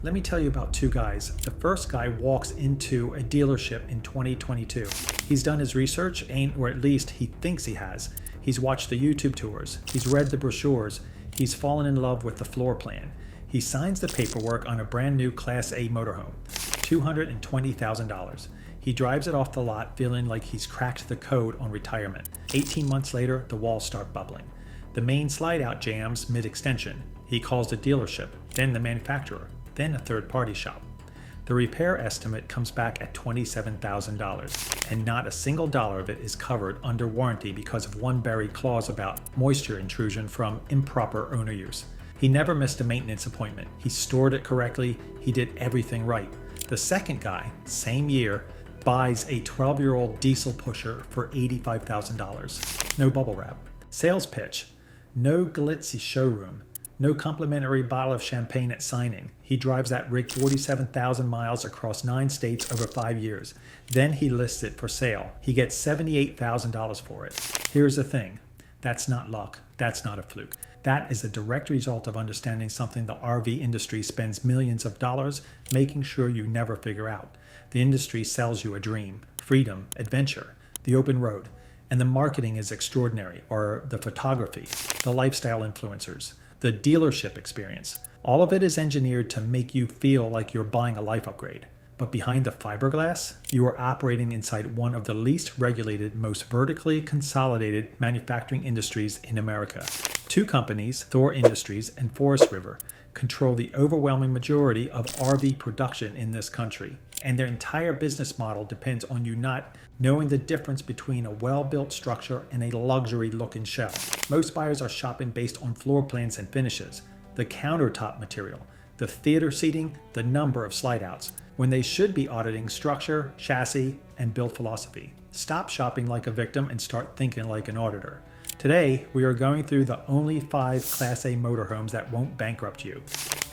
Let me tell you about two guys. The first guy walks into a dealership in 2022. He's done his research, or at least he thinks he has. He's watched the YouTube tours. He's read the brochures. He's fallen in love with the floor plan. He signs the paperwork on a brand new Class A motorhome, $220,000. He drives it off the lot feeling like he's cracked the code on retirement. 18 months later, the walls start bubbling. The main slide out jams mid-extension. He calls the dealership, then the manufacturer, then a third-party shop. The repair estimate comes back at $27,000, and not a single dollar of it is covered under warranty because of one buried clause about moisture intrusion from improper owner use. He never missed a maintenance appointment. He stored it correctly. He did everything right. The second guy, same year, buys a 12-year-old diesel pusher for $85,000. No bubble wrap. Sales pitch. No glitzy showroom. No complimentary bottle of champagne at signing. He drives that rig 47,000 miles across 9 states over 5 years. Then he lists it for sale. He gets $78,000 for it. Here's the thing. That's not luck. That's not a fluke. That is a direct result of understanding something the RV industry spends millions of dollars making sure you never figure out. The industry sells you a dream, freedom, adventure, the open road, and the marketing is extraordinary, or the photography, the lifestyle influencers, the dealership experience. All of it is engineered to make you feel like you're buying a life upgrade. But behind the fiberglass, you are operating inside one of the least regulated, most vertically consolidated manufacturing industries in America. Two companies, Thor Industries and Forest River, control the overwhelming majority of RV production in this country. And their entire business model depends on you not knowing the difference between a well-built structure and a luxury-looking shell. Most buyers are shopping based on floor plans and finishes, the countertop material, the theater seating, the number of slide-outs, when they should be auditing structure, chassis, and build philosophy. Stop shopping like a victim and start thinking like an auditor. Today, we are going through the only 5 Class A motorhomes that won't bankrupt you.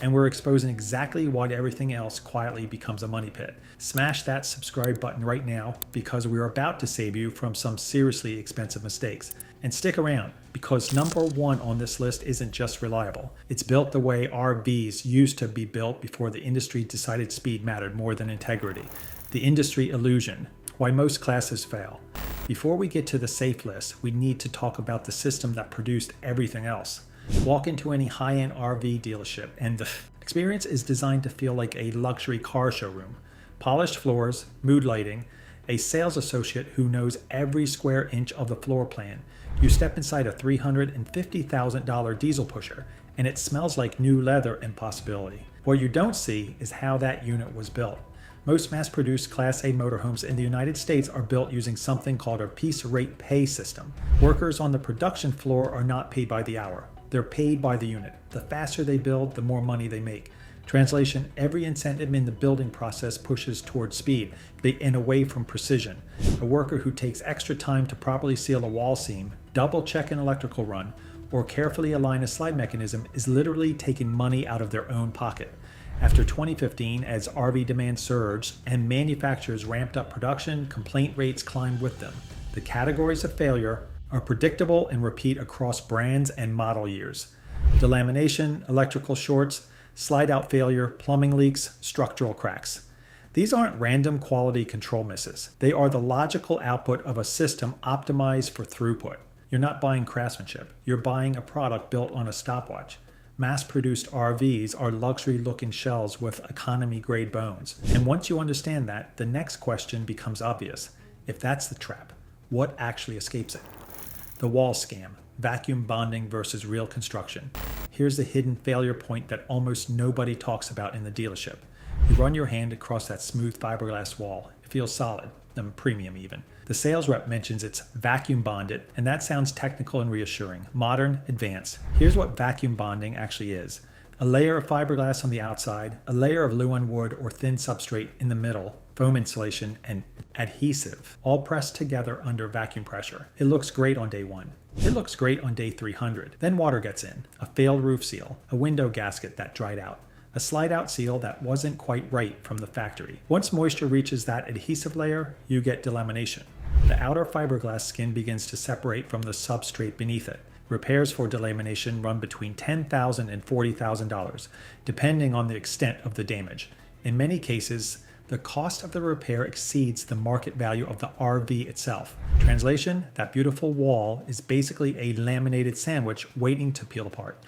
And we're exposing exactly why everything else quietly becomes a money pit. Smash that subscribe button right now because we're about to save you from some seriously expensive mistakes. And stick around because number 1 on this list isn't just reliable. It's built the way RVs used to be built before the industry decided speed mattered more than integrity. The industry illusion, why most classes fail. Before we get to the safe list, we need to talk about the system that produced everything else. Walk into any high-end RV dealership and the experience is designed to feel like a luxury car showroom. Polished floors, mood lighting, a sales associate who knows every square inch of the floor plan. You step inside a $350,000 diesel pusher and it smells like new leather and possibility. What you don't see is how that unit was built. Most mass-produced Class A motorhomes in the United States are built using something called a piece rate pay system. Workers on the production floor are not paid by the hour. They're paid by the unit. The faster they build, the more money they make. Translation, every incentive in the building process pushes towards speed and away from precision. A worker who takes extra time to properly seal a wall seam, double-check an electrical run, or carefully align a slide mechanism is literally taking money out of their own pocket. After 2015, as RV demand surged and manufacturers ramped up production, complaint rates climbed with them. The categories of failure are predictable and repeat across brands and model years. Delamination, electrical shorts, slide-out failure, plumbing leaks, structural cracks. These aren't random quality control misses. They are the logical output of a system optimized for throughput. You're not buying craftsmanship. You're buying a product built on a stopwatch. Mass-produced RVs are luxury-looking shells with economy-grade bones. And once you understand that, the next question becomes obvious. If that's the trap, what actually escapes it? The wall scam, vacuum bonding versus real construction. Here's the hidden failure point that almost nobody talks about in the dealership. You run your hand across that smooth fiberglass wall. It feels solid, premium even. The sales rep mentions it's vacuum bonded, and that sounds technical and reassuring, modern, advanced. Here's what vacuum bonding actually is. A layer of fiberglass on the outside, a layer of Luan wood or thin substrate in the middle, foam insulation, and adhesive, all pressed together under vacuum pressure. It looks great on day 1. It looks great on day 300. Then water gets in, a failed roof seal, a window gasket that dried out, a slide-out seal that wasn't quite right from the factory. Once moisture reaches that adhesive layer, you get delamination. The outer fiberglass skin begins to separate from the substrate beneath it. Repairs for delamination run between $10,000 and $40,000, depending on the extent of the damage. In many cases, the cost of the repair exceeds the market value of the RV itself. Translation, that beautiful wall is basically a laminated sandwich waiting to peel apart.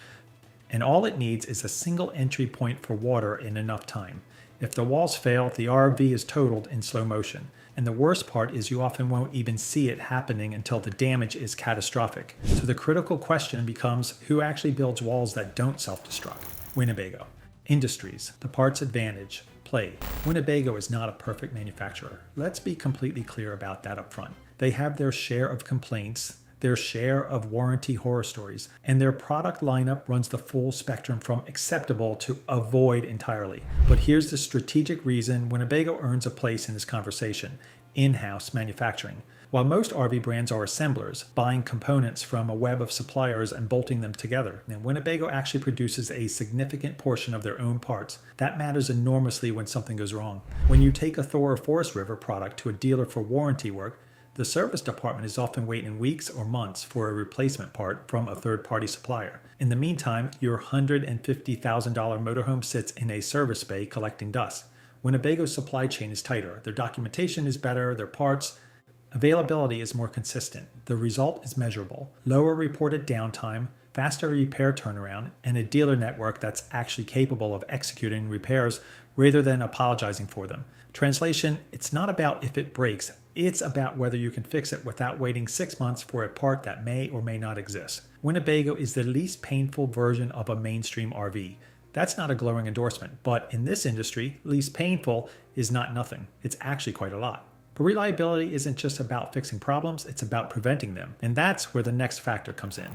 And all it needs is a single entry point for water in enough time. If the walls fail, the RV is totaled in slow motion. And the worst part is you often won't even see it happening until the damage is catastrophic. So the critical question becomes, who actually builds walls that don't self-destruct? Winnebago. Industries, the parts advantage, play. Winnebago is not a perfect manufacturer. Let's be completely clear about that up front. They have their share of complaints, their share of warranty horror stories, and their product lineup runs the full spectrum from acceptable to avoid entirely. But here's the strategic reason Winnebago earns a place in this conversation: in-house manufacturing. While most RV brands are assemblers, buying components from a web of suppliers and bolting them together, and Winnebago actually produces a significant portion of their own parts. That matters enormously when something goes wrong. When you take a Thor or Forest River product to a dealer for warranty work, the service department is often waiting weeks or months for a replacement part from a third-party supplier. In the meantime, your $150,000 motorhome sits in a service bay collecting dust. Winnebago's supply chain is tighter, their documentation is better, their parts availability is more consistent. The result is measurable: lower reported downtime, faster repair turnaround, and a dealer network that's actually capable of executing repairs rather than apologizing for them. Translation, it's not about if it breaks, it's about whether you can fix it without waiting 6 months for a part that may or may not exist. Winnebago is the least painful version of a mainstream RV. That's not a glowing endorsement, but in this industry, least painful is not nothing. It's actually quite a lot. But reliability isn't just about fixing problems, it's about preventing them. And that's where the next factor comes in: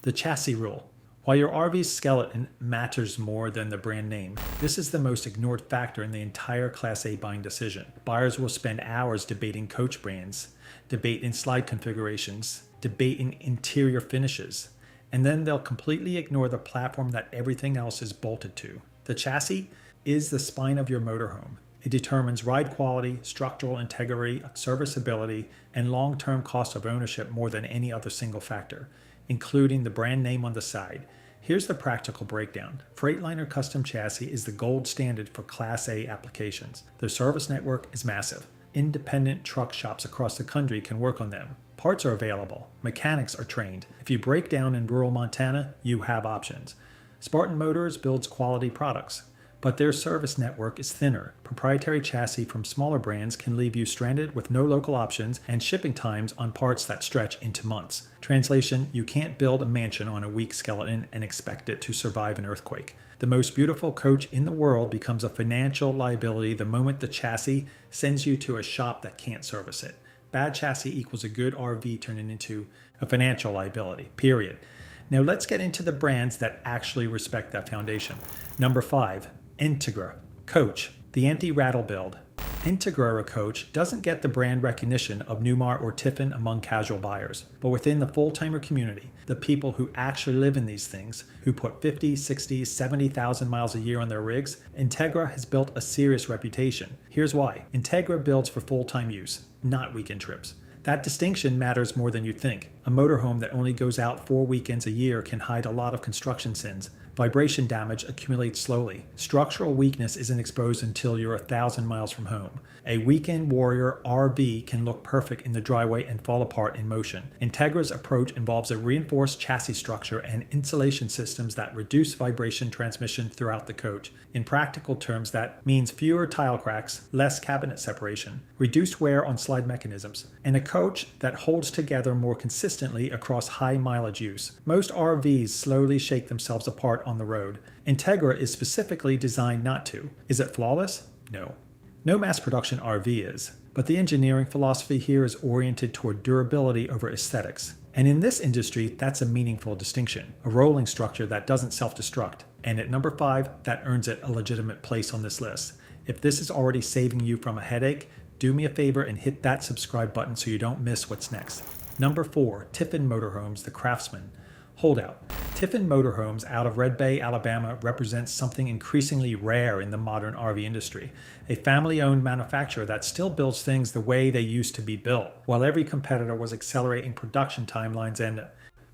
the chassis rule. While your RV's skeleton matters more than the brand name, this is the most ignored factor in the entire Class A buying decision. Buyers will spend hours debating coach brands, debating slide configurations, debating interior finishes, and then they'll completely ignore the platform that everything else is bolted to. The chassis is the spine of your motorhome. It determines ride quality, structural integrity, serviceability, and long-term cost of ownership more than any other single factor, including the brand name on the side. Here's the practical breakdown. Freightliner Custom Chassis is the gold standard for Class A applications. Their service network is massive. Independent truck shops across the country can work on them. Parts are available. Mechanics are trained. If you break down in rural Montana, you have options. Spartan Motors builds quality products, but their service network is thinner. Proprietary chassis from smaller brands can leave you stranded with no local options and shipping times on parts that stretch into months. Translation, you can't build a mansion on a weak skeleton and expect it to survive an earthquake. The most beautiful coach in the world becomes a financial liability the moment the chassis sends you to a shop that can't service it. Bad chassis equals a good RV turning into a financial liability, period. Now let's get into the brands that actually respect that foundation. Number 5. Entegra Coach, the anti-rattle build. Entegra Coach doesn't get the brand recognition of Newmar or Tiffen among casual buyers, but within the full-timer community, the people who actually live in these things, who put 50, 60, 70,000 miles a year on their rigs, Entegra has built a serious reputation. Here's why. Entegra builds for full-time use, not weekend trips. That distinction matters more than you think. A motorhome that only goes out 4 weekends a year can hide a lot of construction sins. Vibration damage accumulates slowly. Structural weakness isn't exposed until you're 1,000 miles from home. A weekend warrior RV can look perfect in the driveway and fall apart in motion. Entegra's approach involves a reinforced chassis structure and insulation systems that reduce vibration transmission throughout the coach. In practical terms, that means fewer tile cracks, less cabinet separation, reduced wear on slide mechanisms, and a coach that holds together more consistently across high mileage use. Most RVs slowly shake themselves apart on the road. Entegra is specifically designed not to. Is it flawless? No. No mass production RV is, but the engineering philosophy here is oriented toward durability over aesthetics. And in this industry, that's a meaningful distinction, a rolling structure that doesn't self-destruct. And at number 5, that earns it a legitimate place on this list. If this is already saving you from a headache, do me a favor and hit that subscribe button so you don't miss what's next. Number 4, Tiffin Motorhomes, the craftsman. Holdout. Tiffin Motorhomes out of Red Bay, Alabama represents something increasingly rare in the modern RV industry. A family-owned manufacturer that still builds things the way they used to be built, while every competitor was accelerating production timelines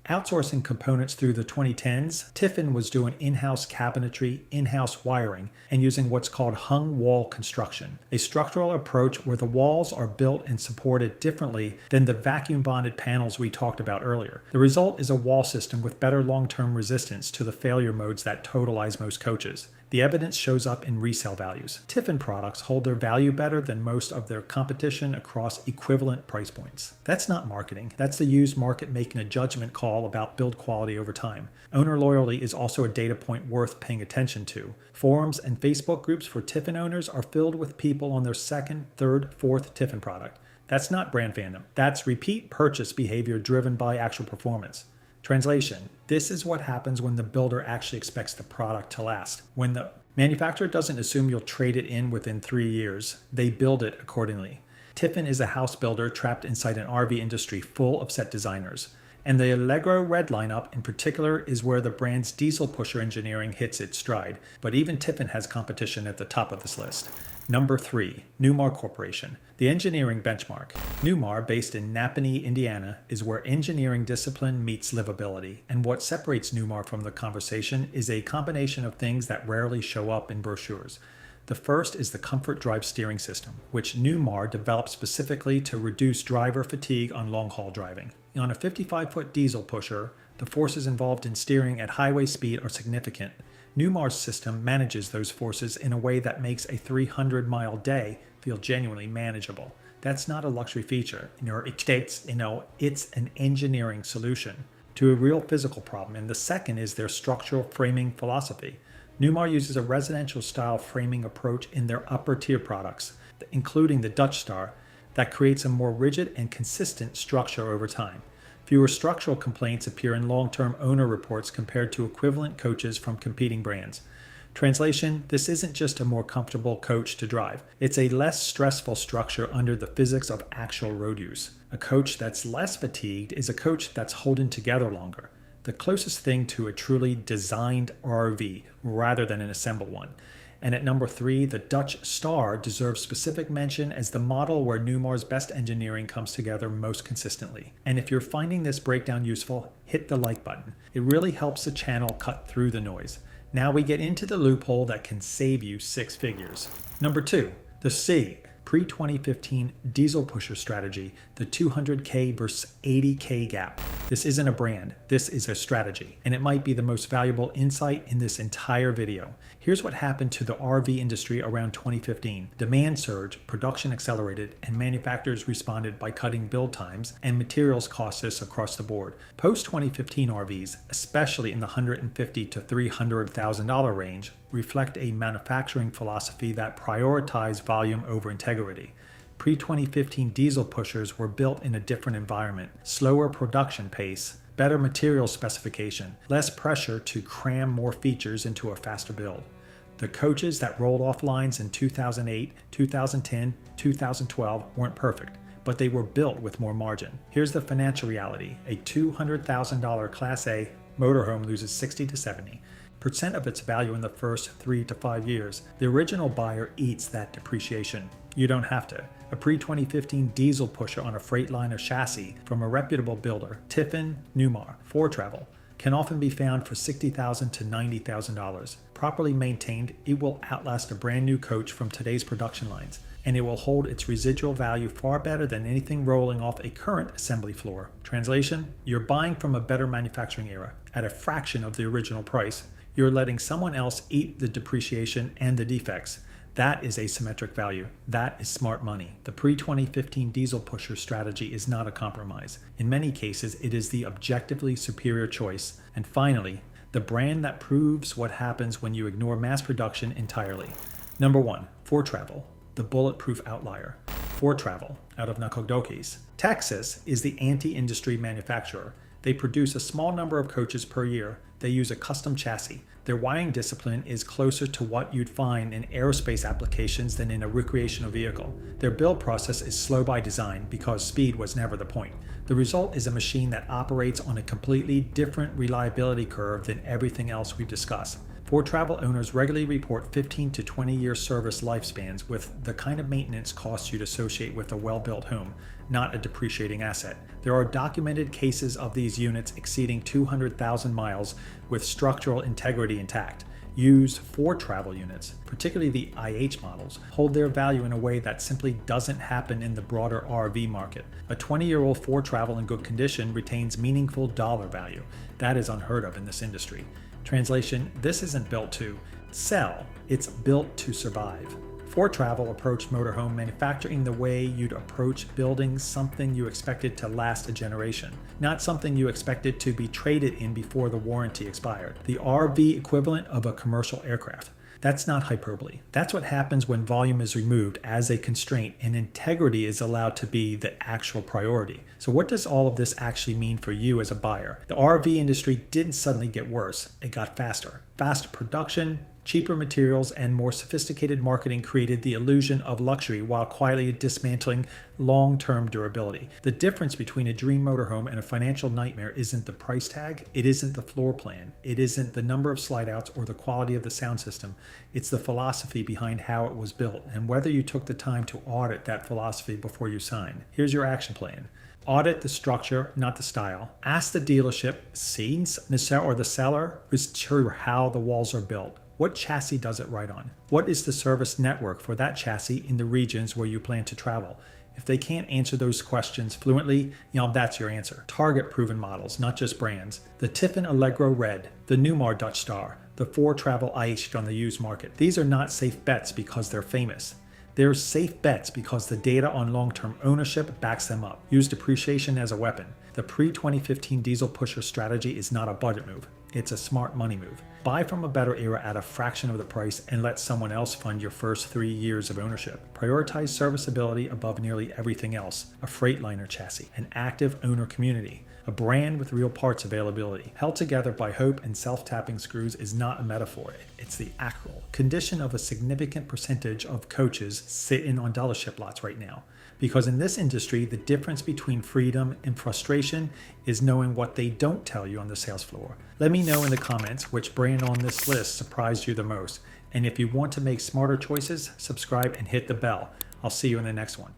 Outsourcing components through the 2010s, Tiffin was doing in-house cabinetry, in-house wiring, and using what's called hung wall construction, a structural approach where the walls are built and supported differently than the vacuum bonded panels we talked about earlier. The result is a wall system with better long-term resistance to the failure modes that totalize most coaches. The evidence shows up in resale values. Tiffin products hold their value better than most of their competition across equivalent price points. That's not marketing. That's the used market making a judgment call about build quality over time. Owner loyalty is also a data point worth paying attention to. Forums and Facebook groups for Tiffin owners are filled with people on their second, third, fourth Tiffin product. That's not brand fandom. That's repeat purchase behavior driven by actual performance. Translation: this is what happens when the builder actually expects the product to last. When the manufacturer doesn't assume you'll trade it in within 3 years, they build it accordingly. Tiffin is a house builder trapped inside an RV industry full of set designers. And the Allegro Red lineup in particular is where the brand's diesel pusher engineering hits its stride. But even Tiffin has competition at the top of this list. Number 3, Newmar Corporation, the engineering benchmark. Newmar, based in Napanee, Indiana, is where engineering discipline meets livability. And what separates Newmar from the conversation is a combination of things that rarely show up in brochures. The first is the Comfort Drive steering system, which Newmar developed specifically to reduce driver fatigue on long-haul driving. On a 55-foot diesel pusher, the forces involved in steering at highway speed are significant. Newmar's system manages those forces in a way that makes a 300-mile day feel genuinely manageable. That's not a luxury feature. It's an engineering solution to a real physical problem. And the second is their structural framing philosophy. Newmar uses a residential-style framing approach in their upper-tier products, including the Dutch Star, that creates a more rigid and consistent structure over time. Fewer structural complaints appear in long-term owner reports compared to equivalent coaches from competing brands. Translation: this isn't just a more comfortable coach to drive. It's a less stressful structure under the physics of actual road use. A coach that's less fatigued is a coach that's holding together longer. The closest thing to a truly designed RV rather than an assembled one. And at number 3, the Dutch Star deserves specific mention as the model where Newmar's best engineering comes together most consistently. And if you're finding this breakdown useful, hit the like button. It really helps the channel cut through the noise. Now we get into the loophole that can save you 6 figures. Number 2, the C. Pre-2015 diesel pusher strategy, the 200K versus 80K gap. This isn't a brand, this is a strategy, and it might be the most valuable insight in this entire video. Here's what happened to the RV industry around 2015. Demand surged, production accelerated, and manufacturers responded by cutting build times and materials costs across the board. Post-2015 RVs, especially in the $150,000 to $300,000 range, reflect a manufacturing philosophy that prioritized volume over integrity. Pre-2015 diesel pushers were built in a different environment, slower production pace, better material specification, less pressure to cram more features into a faster build. The coaches that rolled off lines in 2008, 2010, 2012 weren't perfect, but they were built with more margin. Here's the financial reality. A $200,000 Class A motorhome loses 60 to 70% of its value in the first 3 to 5 years. The original buyer eats that depreciation. You don't have to. A pre-2015 diesel pusher on a Freightliner chassis from a reputable builder, Tiffen, Newmar, ForeTravel, can often be found for $60,000 to $90,000. Properly maintained, it will outlast a brand new coach from today's production lines, and it will hold its residual value far better than anything rolling off a current assembly floor. Translation: you're buying from a better manufacturing era at a fraction of the original price. You're letting someone else eat the depreciation and the defects. That is asymmetric value. That is smart money. The pre-2015 diesel pusher strategy is not a compromise. In many cases, it is the objectively superior choice. And finally, the brand that proves what happens when you ignore mass production entirely. Number 1, ForeTravel, the bulletproof outlier. ForeTravel, out of Nacogdoches, Texas, is the anti-industry manufacturer. They produce a small number of coaches per year. They use a custom chassis. Their wiring discipline is closer to what you'd find in aerospace applications than in a recreational vehicle. Their build process is slow by design because speed was never the point. The result is a machine that operates on a completely different reliability curve than everything else we've discussed. ForeTravel owners regularly report 15 to 20-year service lifespans with the kind of maintenance costs you'd associate with a well-built home, not a depreciating asset. There are documented cases of these units exceeding 200,000 miles with structural integrity intact. Used ForeTravel units, particularly the IH models, hold their value in a way that simply doesn't happen in the broader RV market. A 20-year-old ForeTravel in good condition retains meaningful dollar value. That is unheard of in this industry. Translation: this isn't built to sell, it's built to survive. ForeTravel approached motorhome manufacturing the way you'd approach building something you expected to last a generation, not something you expected to be traded in before the warranty expired. The RV equivalent of a commercial aircraft. That's not hyperbole. That's what happens when volume is removed as a constraint and integrity is allowed to be the actual priority. So what does all of this actually mean for you as a buyer? The RV industry didn't suddenly get worse. It got faster. Faster production, cheaper materials, and more sophisticated marketing created the illusion of luxury while quietly dismantling long-term durability. The difference between a dream motorhome and a financial nightmare isn't the price tag, it isn't the floor plan, it isn't the number of slide outs or the quality of the sound system. It's the philosophy behind how it was built and whether you took the time to audit that philosophy before you sign. Here's your action plan. Audit the structure, not the style. Ask the dealership, or the seller, how the walls are built. What chassis does it ride on? What is the service network for that chassis in the regions where you plan to travel? If they can't answer those questions fluently, that's your answer. Target proven models, not just brands. The Tiffen Allegro Red, the Newmar Dutch Star, the ForeTravel IH on the used market. These are not safe bets because they're famous. They're safe bets because the data on long-term ownership backs them up. Use depreciation as a weapon. The pre-2015 diesel pusher strategy is not a budget move. It's a smart money move. Buy from a better era at a fraction of the price and let someone else fund your first 3 years of ownership. Prioritize serviceability above nearly everything else. A Freightliner chassis, an active owner community, a brand with real parts availability. Held together by hope and self-tapping screws is not a metaphor. It's the actual condition of a significant percentage of coaches sitting on dealership lots right now. Because in this industry, the difference between freedom and frustration is knowing what they don't tell you on the sales floor. Let me know in the comments which brand on this list surprised you the most. And if you want to make smarter choices, subscribe and hit the bell. I'll see you in the next one.